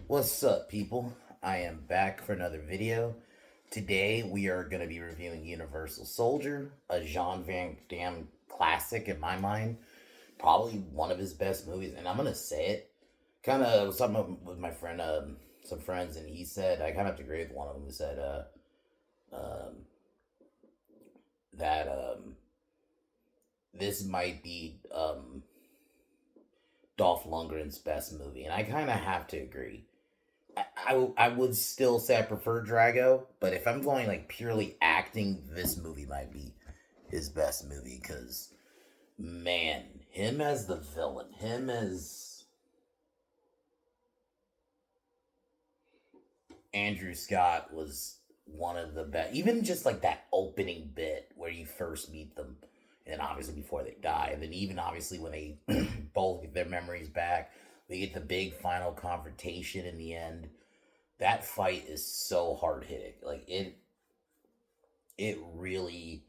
What's up, people? I am back for another video. Today, we are going to be reviewing Universal Soldier, a Jean Van Damme classic in my mind. Probably one of his best movies, and I'm going to say it. Kind of was talking with my friend, some friends, and he said, I kind of have to agree with one of them who said um, that this might be Dolph Lundgren's best movie, and I kind of have to agree. I would still say I prefer Drago, but if I'm going like purely acting, this movie might be his best movie because man, him as the villain, him as Andrew Scott was one of the best. Even just like that opening bit where you first meet them, and then obviously before they die, and then even obviously when they both get their memories back, we get the big final confrontation in the end. That fight is so hard hitting. Like it really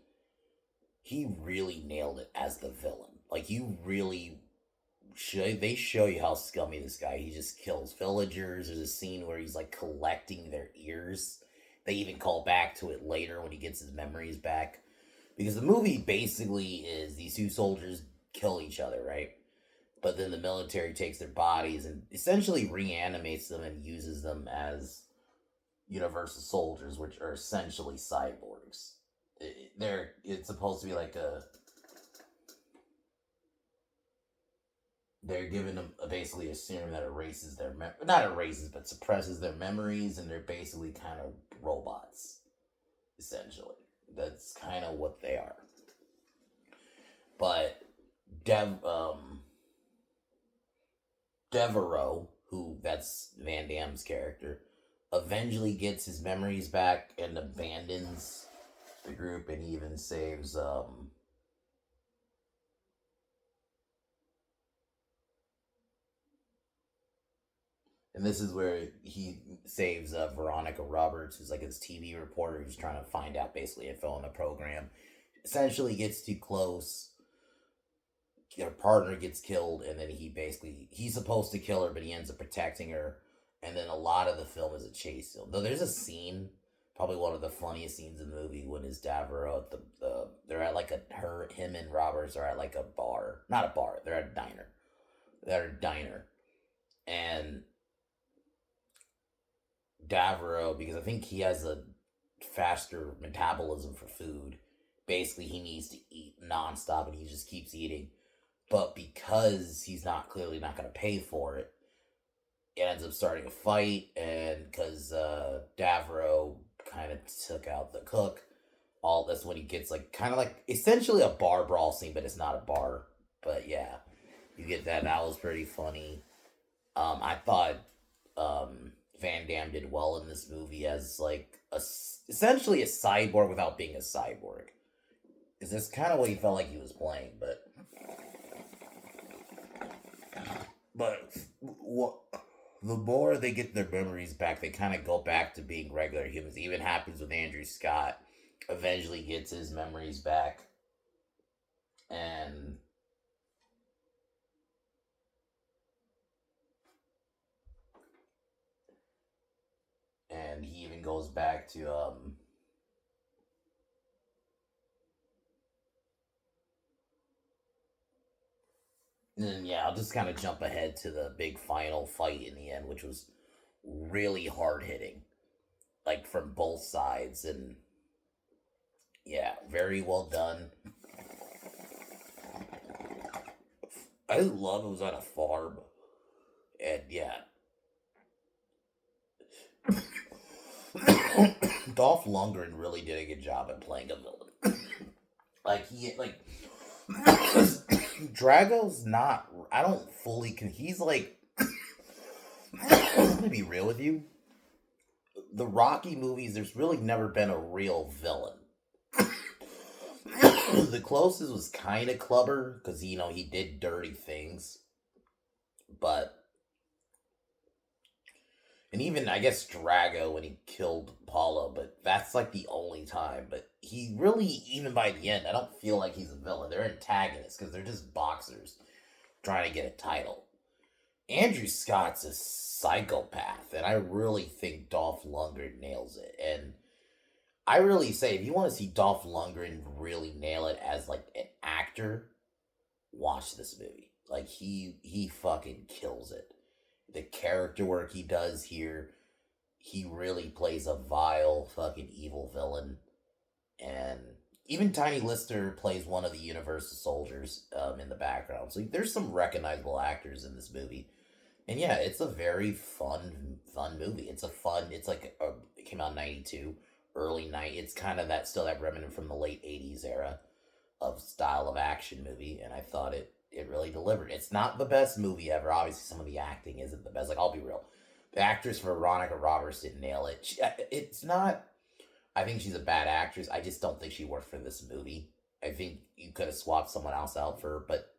he really nailed it as the villain. Like you really they show you how scummy this guy. He just kills villagers. There's a scene where he's like collecting their ears. They even call back to it later when he gets his memories back. Because the movie basically is these two soldiers kill each other, right? But then the military takes their bodies and essentially reanimates them and uses them as universal soldiers, which are essentially cyborgs. It's supposed to be like a they're giving them basically a serum that erases their not erases but suppresses their memories, and they're basically kind of robots. Essentially, that's kind of what they are. But Devereaux, who that's Van Damme's character, eventually gets his memories back and abandons the group, and he even saves and this is where he saves Veronica Roberts, who's like his TV reporter who's trying to find out basically info on the program. Essentially gets too close. Her partner gets killed, and then he's supposed to kill her, but he ends up protecting her. And then a lot of the film is a chase film. Though there's a scene, probably one of the funniest scenes in the movie, when his Davro at they're at like him and Roberts are at like a bar, not a bar, they're at a diner. They're at a diner, and Davro, because I think he has a faster metabolism for food. Basically, he needs to eat nonstop, and he just keeps eating. But because he's clearly not going to pay for it, it ends up starting a fight, and because Davro kind of took out the cook, all that's when he gets like kind of like essentially a bar brawl scene, but it's not a bar. But yeah, you get that. That was pretty funny. I thought Van Damme did well in this movie as like essentially a cyborg without being a cyborg. Is this kind of what he felt like he was playing? But what the more they get their memories back, they kind of go back to being regular humans. It even happens with Andrew Scott. Eventually gets his memories back, and he even goes back to and then, yeah, I'll just kind of jump ahead to the big final fight in the end, which was really hard hitting, like from both sides, and yeah, very well done. I love it was on a farm, and yeah, Dolph Lundgren really did a good job at playing a villain. Like he like Drago's not. I don't fully. He's like. I'm gonna be real with you. The Rocky movies, there's really never been a real villain. The closest was kind of Clubber because he did dirty things, but and even I guess Drago when he killed Paulo, but that's like the only time. But he really, even by the end, I don't feel like he's a villain. They're antagonists because they're just boxers trying to get a title. Andrew Scott's a psychopath, and I really think Dolph Lundgren nails it. And I really say, if you want to see Dolph Lundgren really nail it as like an actor, watch this movie. Like he fucking kills it. The character work he does here, he really plays a vile fucking evil villain. And even Tiny Lister plays one of the Universal soldiers in the background. So there's some recognizable actors in this movie. And yeah, it's a very fun movie. It's like it came out in 92, early night. It's kind of that still that remnant from the late 80s era of style of action movie, and I thought it really delivered. It's not the best movie ever. Obviously, some of the acting isn't the best. Like, I'll be real, the actress Veronica Roberts didn't nail it. It's not. I think she's a bad actress. I just don't think she worked for this movie. I think you could have swapped someone else out for her, but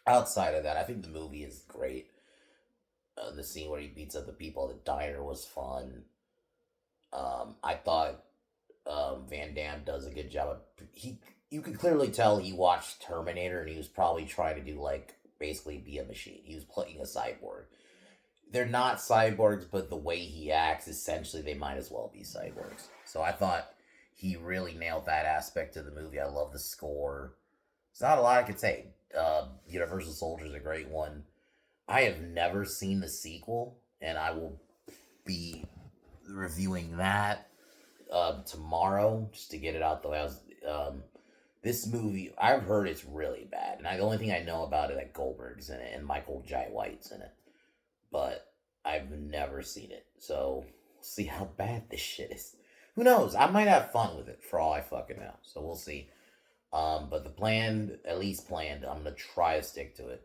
outside of that, I think the movie is great. The scene where he beats up the people at the diner was fun. I thought Van Damme does a good job. You could clearly tell he watched Terminator and he was probably trying to do like basically be a machine. He was playing a cyborg. They're not cyborgs, but the way he acts, essentially, they might as well be cyborgs. So I thought he really nailed that aspect of the movie. I love the score. There's not a lot I could say. Universal Soldier is a great one. I have never seen the sequel, and I will be reviewing that tomorrow just to get it out the way. This movie, I've heard it's really bad, and the only thing I know about it, like Goldberg's in it and Michael Jai White's in it, but I've never seen it, so we'll see how bad this shit is. Who knows? I might have fun with it for all I fucking know, so we'll see. But the plan, at least planned, I'm gonna try to stick to it.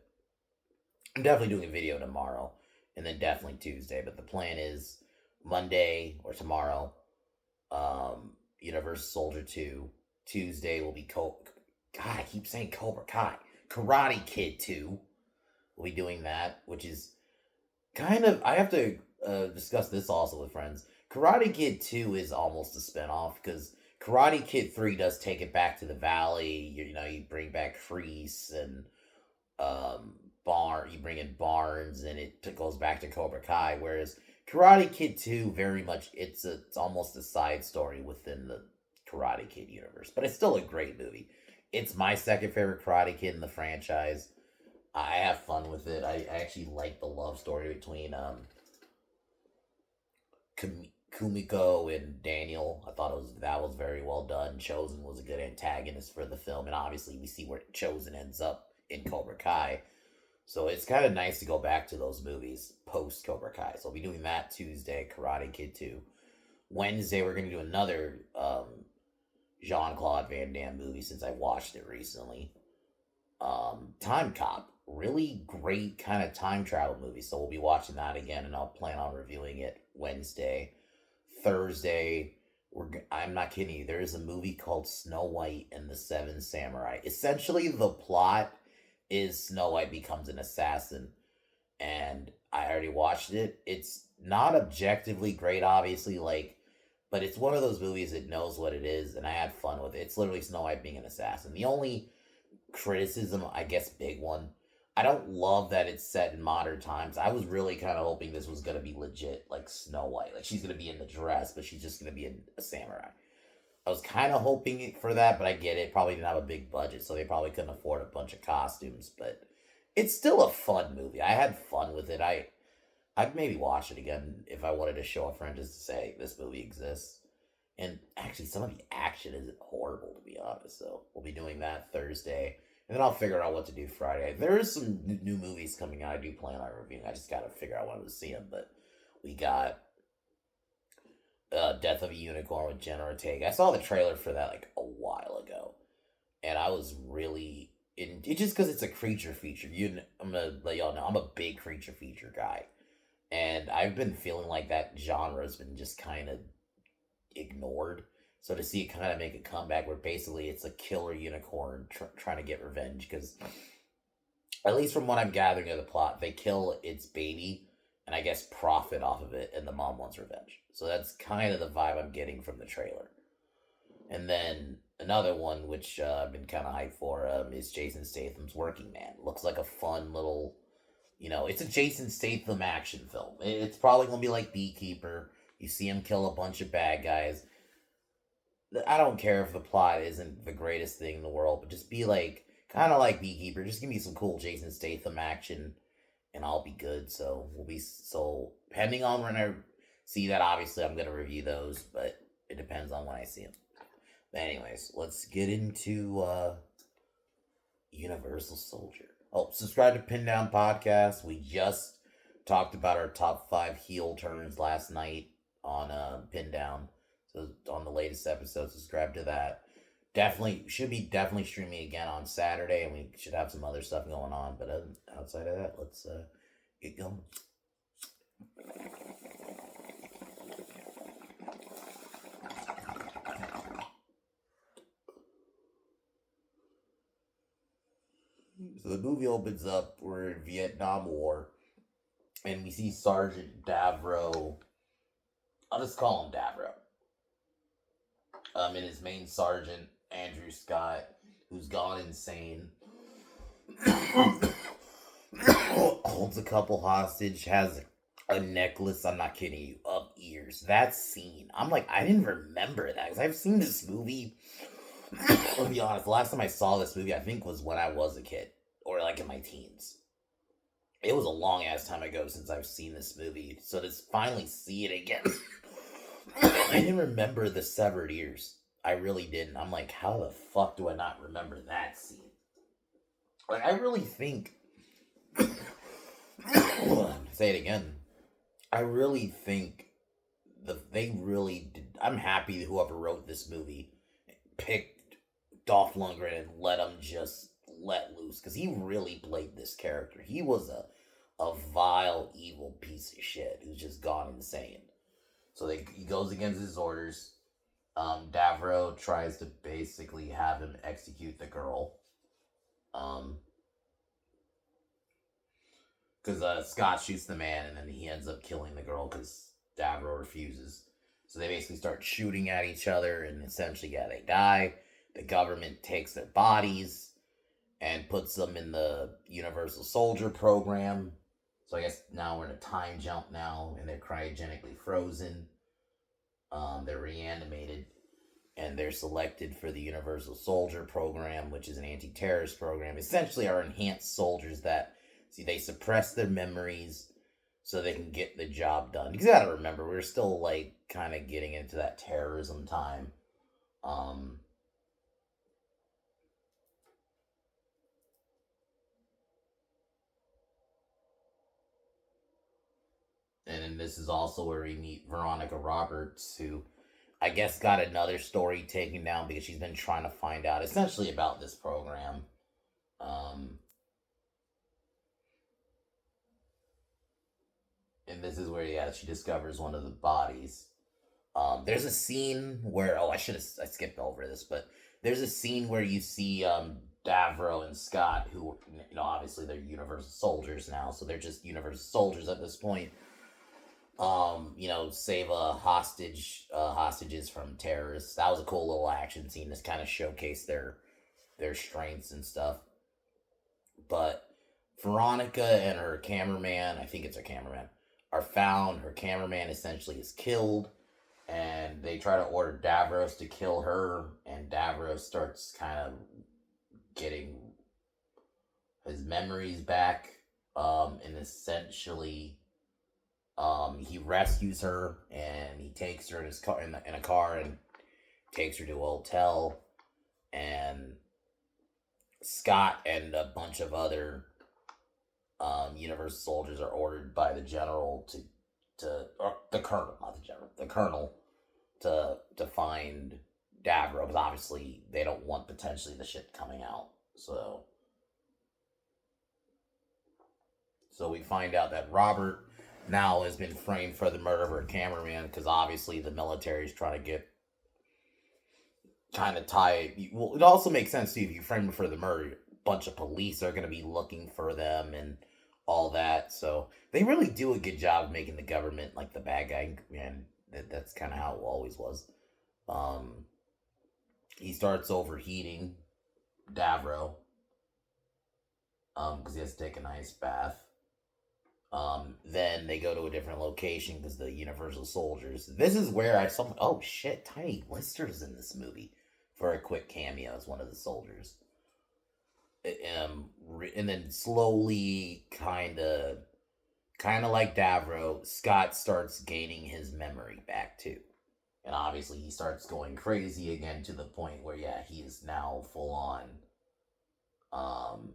I'm definitely doing a video tomorrow, and then definitely Tuesday. But the plan is Monday or tomorrow, Universal Soldier 2. Tuesday will be God, I keep saying Cobra Kai. Karate Kid 2. We'll be doing that, which is kind of, I have to discuss this also with friends. Karate Kid 2 is almost a spinoff because Karate Kid 3 does take it back to the valley. You bring back Kreese and you bring in Barnes, and it goes back to Cobra Kai. Whereas Karate Kid 2, very much, it's almost a side story within the Karate Kid universe, but it's still a great movie. It's my second favorite Karate Kid in the franchise. I have fun with it. I actually like the love story between Kumiko and Daniel. I thought that was very well done. Chozen was a good antagonist for the film, and obviously we see where Chozen ends up in Cobra Kai. So it's kind of nice to go back to those movies post Cobra Kai. So I'll be doing that Tuesday, Karate Kid 2. Wednesday, we're going to do another Jean-Claude Van Damme movie since I watched it recently. Time Cop. Really great kind of time travel movie. So we'll be watching that again, and I'll plan on reviewing it Wednesday. Thursday, I'm not kidding you. There is a movie called Snow White and the Seven Samurai. Essentially, the plot is Snow White becomes an assassin, and I already watched it. It's not objectively great, obviously, but it's one of those movies that knows what it is, and I had fun with it. It's literally Snow White being an assassin. The only criticism, I guess, big one, I don't love that it's set in modern times. I was really kind of hoping this was going to be legit, like Snow White. Like, she's going to be in the dress, but she's just going to be a samurai. I was kind of hoping for that, but I get it. Probably didn't have a big budget, so they probably couldn't afford a bunch of costumes. But it's still a fun movie. I had fun with it. I'd maybe watch it again if I wanted to show a friend just to say this movie exists. And actually, some of the action isn't horrible, to be honest. So we'll be doing that Thursday. And then I'll figure out what to do Friday. There is some new movies coming out I do plan on reviewing. I just got to figure out when to see them. But we got Death of a Unicorn with Jenna Ortega. I saw the trailer for that like a while ago. And I was really... It's just because it's a creature feature. I'm going to let y'all know, I'm a big creature feature guy. And I've been feeling like that genre has been just kind of ignored. So to see it kind of make a comeback where basically it's a killer unicorn trying to get revenge, because at least from what I'm gathering of the plot, they kill its baby and I guess profit off of it, and the mom wants revenge. So that's kind of the vibe I'm getting from the trailer. And then another one, which I've been kind of hyped for, is Jason Statham's Working Man. Looks like a fun little, It's a Jason Statham action film. It's probably gonna be like Beekeeper. You see him kill a bunch of bad guys. I don't care if the plot isn't the greatest thing in the world, but just be like kind of like Beekeeper. Just give me some cool Jason Statham action, and I'll be good. So depending on when I see that, obviously I'm gonna review those, but it depends on when I see them. But anyways, let's get into Universal Soldier. Oh, subscribe to Pin Down Podcast. We just talked about our top 5 heel turns last night on Pin Down. So on the latest episode, subscribe to that. Should be streaming again on Saturday, and we should have some other stuff going on. But outside of that, let's get going. So the movie opens up. We're in Vietnam War, and we see Sergeant Davro. I'll just call him Davro. And his main sergeant, Andrew Scott, who's gone insane, holds a couple hostage, has a necklace, I'm not kidding you, of ears. That scene, I'm like, I didn't remember that, because I've seen this movie, I'll be honest, the last time I saw this movie, I think was when I was a kid, or like in my teens. It was a long ass time ago since I've seen this movie, so to finally see it again, I didn't remember the severed ears. I really didn't. I'm like, how the fuck do I not remember that scene? Like, I really think, say it again, I really think they really did. I'm happy that whoever wrote this movie picked Dolph Lundgren and let him just let loose, because he really played this character. He was a vile, evil piece of shit who's just gone insane. So he goes against his orders. Davro tries to basically have him execute the girl. Because Scott shoots the man, and then he ends up killing the girl because Davro refuses. So they basically start shooting at each other, and essentially, they die. The government takes their bodies and puts them in the Universal Soldier program. So I guess now we're in a time jump now, and they're cryogenically frozen. They're reanimated, and they're selected for the Universal Soldier program, which is an anti-terrorist program. Essentially, are enhanced soldiers that, they suppress their memories so they can get the job done. Because you gotta remember, we're still, like, kind of getting into that terrorism time. And then this is also where we meet Veronica Roberts, who I guess got another story taken down because she's been trying to find out essentially about this program. And this is where, she discovers one of the bodies. There's a scene where, I skipped over this, but there's a scene where you see Davro and Scott, who, obviously they're Universal Soldiers now, so they're just Universal Soldiers at this point. Save hostages from terrorists. That was a cool little action scene to kind of showcase their strengths and stuff. But Veronica and her cameraman, I think it's her cameraman, are found. Her cameraman essentially is killed, and they try to order Davros to kill her, and Davros starts kind of getting his memories back, and essentially he rescues her, and he takes her in his car, in a car, and takes her to a hotel. And Scott and a bunch of other Universal Soldiers are ordered by the general or the colonel, not the general, the colonel, to find Davro, because obviously they don't want potentially the shit coming out. So we find out that Robert now has been framed for the murder of her cameraman, because obviously the military is trying to get kind of tie. Well, it also makes sense too, if you frame him for the murder, a bunch of police are going to be looking for them and all that. So they really do a good job of making the government like the bad guy, and that's kind of how it always was. He starts overheating Davro, because he has to take an ice bath. Then they go to a different location because the Universal Soldiers. This is where I saw. Oh shit! Tiny Lister's in this movie for a quick cameo as one of the soldiers. And then slowly, kind of like Davro, Scott starts gaining his memory back too, and obviously he starts going crazy again to the point where yeah, he is now full on. Um,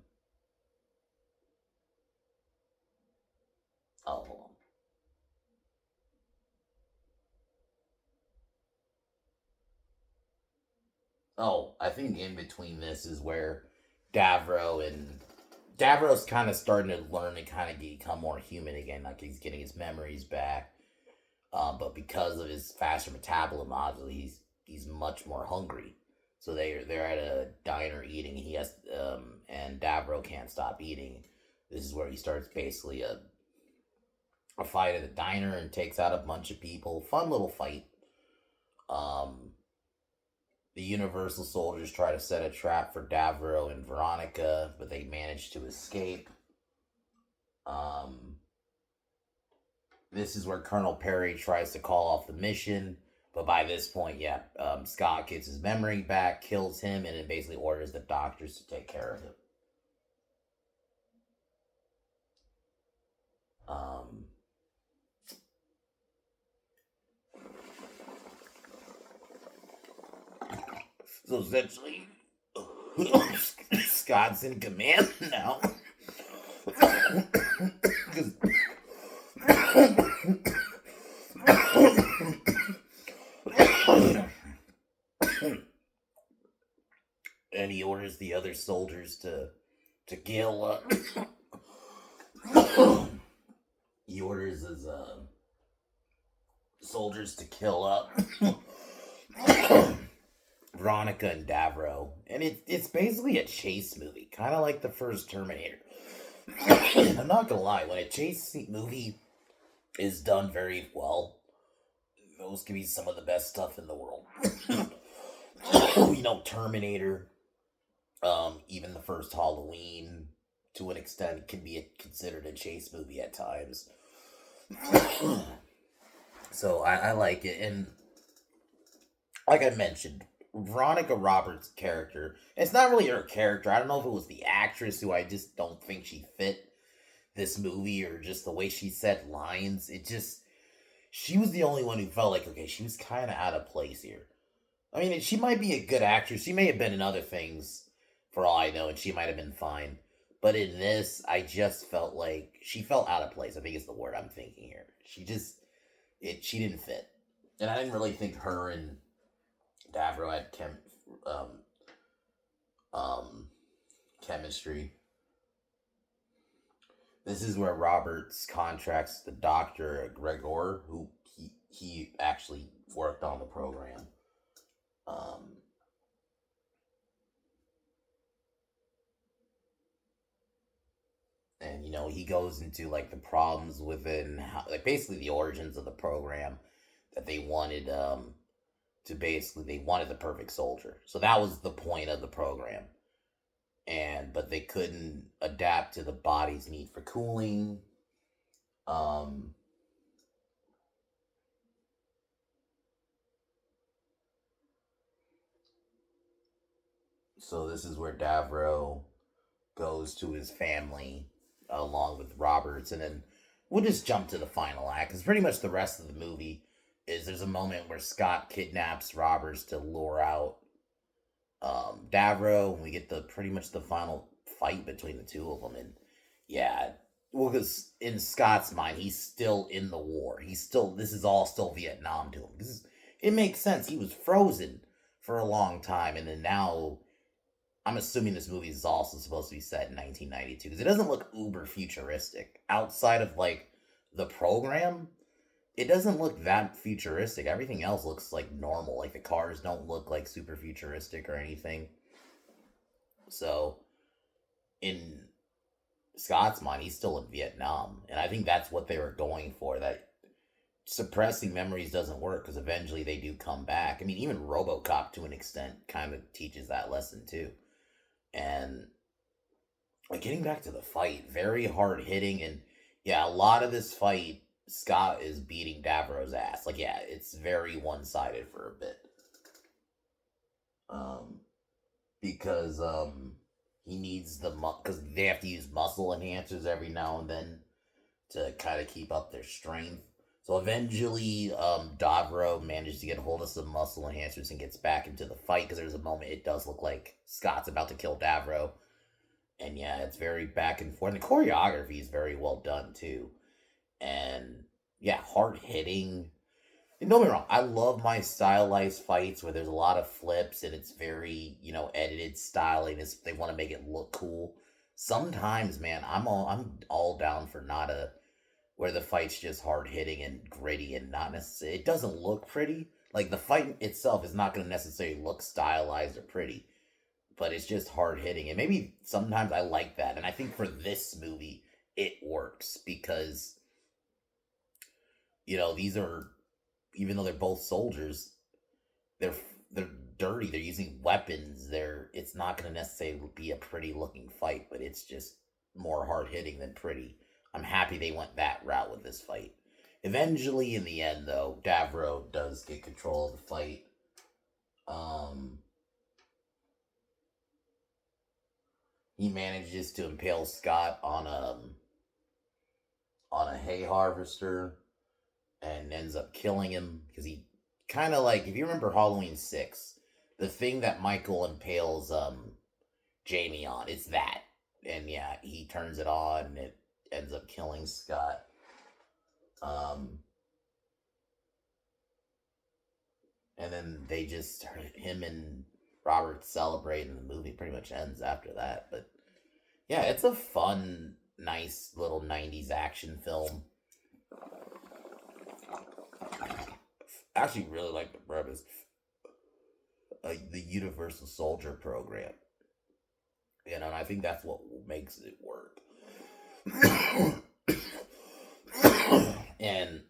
oh, hold on. Oh, I think in between this is where Davro and Davro's kind of starting to learn and kind of become more human again. Like he's getting his memories back, but because of his faster metabolism, obviously he's much more hungry. So they're at a diner eating. He has and Davro can't stop eating. This is where he starts basically a fight at the diner and takes out a bunch of people. Fun little fight. Um, the Universal Soldiers try to set a trap for Davro and Veronica, but they manage to escape. Um, this is where Colonel Perry tries to call off the mission, but by this point, yeah, Scott gets his memory back, kills him, and then basically orders the doctors to take care of him. Um, so essentially, Scott's in command now. Because and he orders the other soldiers to kill. He orders his soldiers to kill up Veronica and Davro, and it's basically a chase movie, kind of like the first Terminator. I'm not gonna lie, when a chase movie is done very well, those can be some of the best stuff in the world. Terminator, even the first Halloween, to an extent, can be considered a chase movie at times. So I like it, and like I mentioned, Veronica Roberts' character. It's not really her character. I don't know if it was the actress who I just don't think she fit this movie or just the way she said lines. She was the only one who felt like, okay, she was kind of out of place here. I mean, she might be a good actress. She may have been in other things for all I know, and she might have been fine. But in this, I just felt like she felt out of place. I think is the word I'm thinking here. She didn't fit. And I didn't really think her and Davro had um, um, chemistry. This is where Roberts contracts the doctor Gregor, who he actually worked on the program. Um, and he goes into like the problems within like basically the origins of the program that they wanted to basically they wanted the perfect soldier. So that was the point of the program. But they couldn't adapt to the body's need for cooling. Um, so this is where Davro goes to his family along with Roberts, and then we'll just jump to the final act because pretty much the rest of the movie is there's a moment where Scott kidnaps Roberts to lure out Davro, and we get the pretty much the final fight between the two of them, and yeah, well, because in Scott's mind, he's still in the war. This is all still Vietnam to him. It makes sense. He was frozen for a long time, and then now I'm assuming this movie is also supposed to be set in 1992 because it doesn't look uber futuristic outside of like the program. It doesn't look that futuristic. Everything else looks like normal. Like the cars don't look like super futuristic or anything. So in Scott's mind, he's still in Vietnam, and I think that's what they were going for. That suppressing memories doesn't work because eventually they do come back. I mean, even RoboCop to an extent kind of teaches that lesson too. And like getting back to the fight, very hard hitting, and yeah, a lot of this fight, Scott is beating Davro's ass. Like, yeah, it's very one sided for a bit. Um, because he needs because they have to use muscle enhancers every now and then to kind of keep up their strength. So eventually, Davro manages to get hold of some muscle enhancers and gets back into the fight because there's a moment it does look like Scott's about to kill Davro. And yeah, it's very back and forth. And the choreography is very well done too. And yeah, hard hitting. And don't get me wrong, I love my stylized fights where there's a lot of flips and it's very, edited styling. They want to make it look cool. Sometimes, man, I'm all down for not a where the fight's just hard hitting and gritty and not necessarily it doesn't look pretty. Like the fight itself is not going to necessarily look stylized or pretty, but it's just hard hitting. And maybe sometimes I like that. And I think for this movie it works because these are, even though they're both soldiers, they're they're dirty. They're using weapons. It's not going to necessarily be a pretty looking fight, but it's just more hard hitting than pretty. I'm happy they went that route with this fight. Eventually, in the end, though, Davro does get control of the fight. Um, he manages to impale Scott on a hay harvester and ends up killing him because he kind of like, if you remember Halloween 6, the thing that Michael impales Jamie on, it's that. And yeah, he turns it on and it ends up killing Scott. Um and then him and Robert celebrate and the movie pretty much ends after that. But yeah, it's a fun, nice little 90s action film. I actually really like the premise, the Universal Soldier program. And I think that's what makes it work. And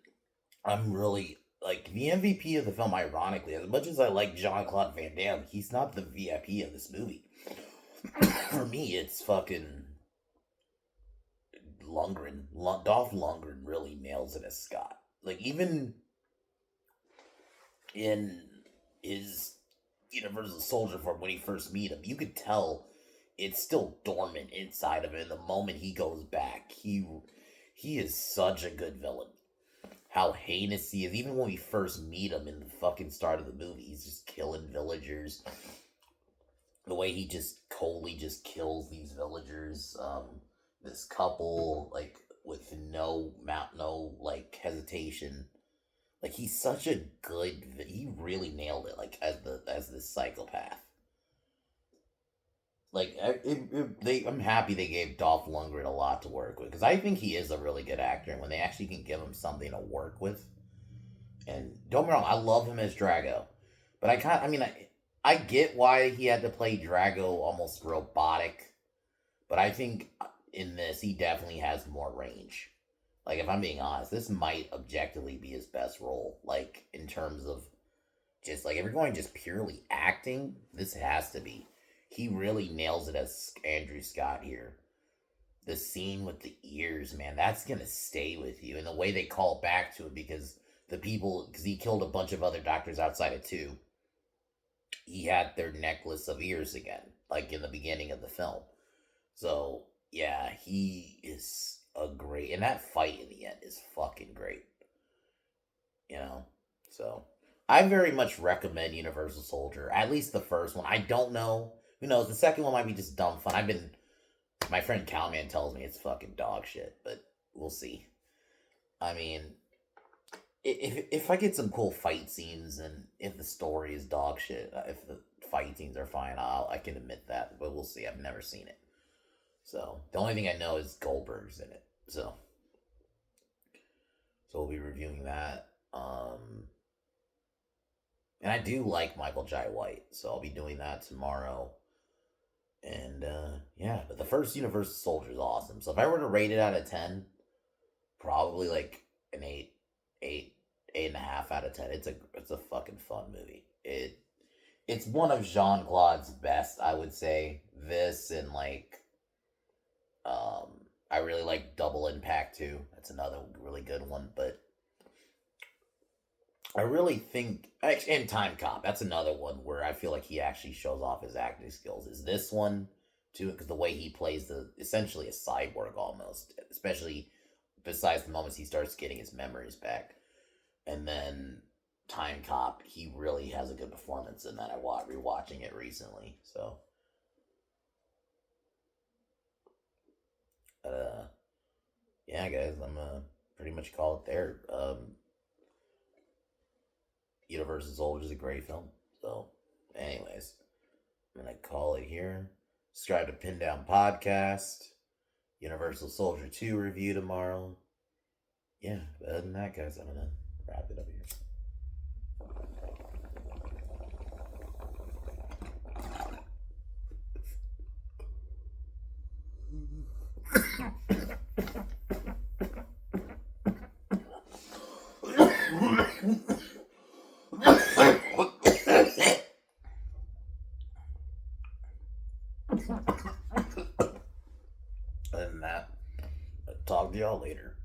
I'm really like the MVP of the film. Ironically, as much as I like Jean Claude Van Damme, he's not the VIP of this movie. For me, it's fucking Lundgren. Dolph Lundgren really nails it as Scott. Like even in his Universal Soldier form when he first meet him, you could tell it's still dormant inside of him. The moment he goes back, he is such a good villain. How heinous he is, even when we first meet him in the fucking start of the movie, he's just killing villagers. The way he just coldly just kills these villagers, this couple, like with no like hesitation. Like he's such a good. He really nailed it. Like as this psychopath. Like I'm happy they gave Dolph Lundgren a lot to work with because I think he is a really good actor, and when they actually can give him something to work with. And don't get me wrong, I love him as Drago, but I get why he had to play Drago almost robotic, but I think in this he definitely has more range. Like if I'm being honest, this might objectively be his best role. Like in terms of just like if you're going just purely acting, this has to be. He really nails it as Andrew Scott here. The scene with the ears, man, that's gonna stay with you. And the way they call back to it because he killed a bunch of other doctors outside of 2. He had their necklace of ears again, like in the beginning of the film. So yeah, he is a great, and that fight in the end is fucking great. You know, so I very much recommend Universal Soldier, at least the first one. I don't know, who knows? The second one might be just dumb fun. My friend Cowman tells me it's fucking dog shit, but we'll see. I mean, if I get some cool fight scenes and if the story is dog shit, if the fight scenes are fine, I can admit that. But we'll see. I've never seen it, so the only thing I know is Goldberg's in it. So we'll be reviewing that. And I do like Michael Jai White, so I'll be doing that tomorrow. And yeah, but the first Universal Soldier is awesome. So if I were to rate it out of 10, probably like an 8.5 out of 10. It's a fucking fun movie. It's one of Jean Claude's best, I would say. This and like I really like Double Impact too. That's another really good one. But I really think, and Time Cop. That's another one where I feel like he actually shows off his acting skills. Is this one too? Because the way he plays the essentially a cyborg almost, especially besides the moments he starts getting his memories back, and then Time Cop, he really has a good performance in that. I rewatching it recently, so uh, yeah, guys, I'm pretty much call it there. Universal Soldier is a great film. So, anyways, I'm gonna call it here. Subscribe to Pin Down Podcast. Universal Soldier 2 review tomorrow. Yeah, but other than that, guys, I'm gonna wrap it up here. Other than that, I'll talk to y'all later.